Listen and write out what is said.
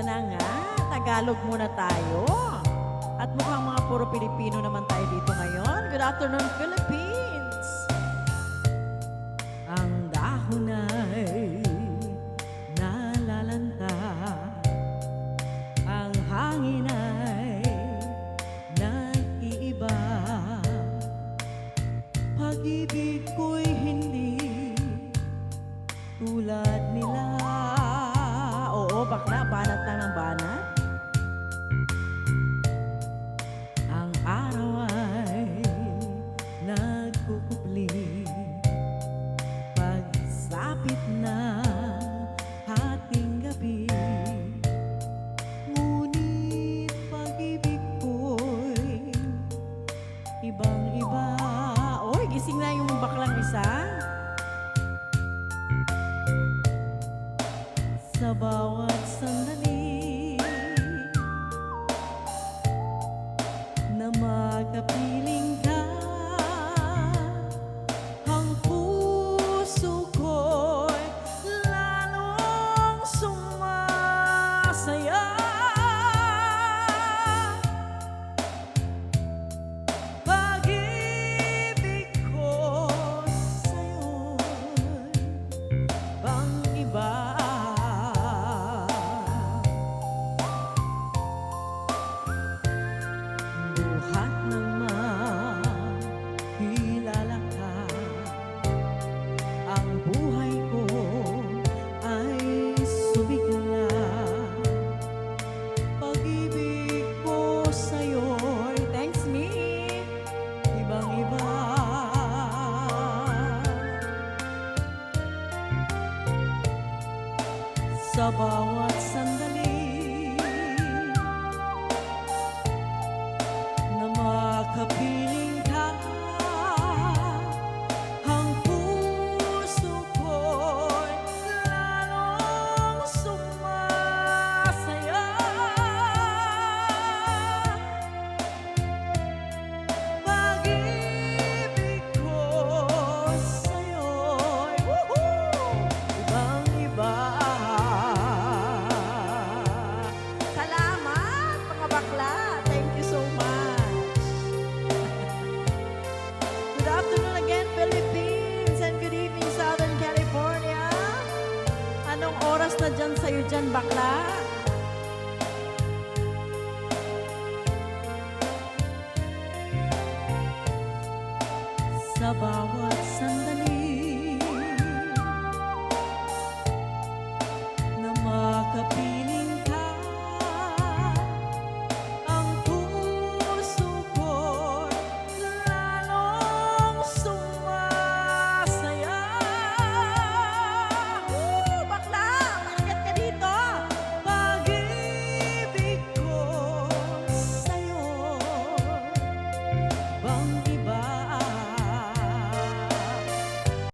Ito na nga, Tagalog muna tayo. At mukhang mga puro Pilipino naman tayo dito ngayon. Good afternoon, Philippines! Ang dahon ay nalalanta, ang hangin ay nag-iiba, pag-ibig ko'y hindi tulad nila. Oo, bakla, banat lang ng banat. Ang araw ay nagkukupli, pagsapit na hating gabi. Ngunit pag-ibig ko'y ibang-iba. Oy, gising na yung baklang isa. Sa bawat sandali na makapiling ka, ang puso ko'y lalong sumasaya. Pag-ibig ko sa'yo'y bang-iba. Buhat ng makilala ka, ang buhay ko ay sumigla. Pag-ibig ko sa'yo'y, thanks me, ibang-iba. Sa bawat sandali na makapiling ka, ang puso ko'y lalong sumasaya. Pag-ibig ko sa'yo'y ibang-iba. Salamat mga bakla. Thank you so much. Good afternoon again, Philippines, and good evening, Southern California. Anong oras na dyan sa'yo dyan, bakla? Sa bawat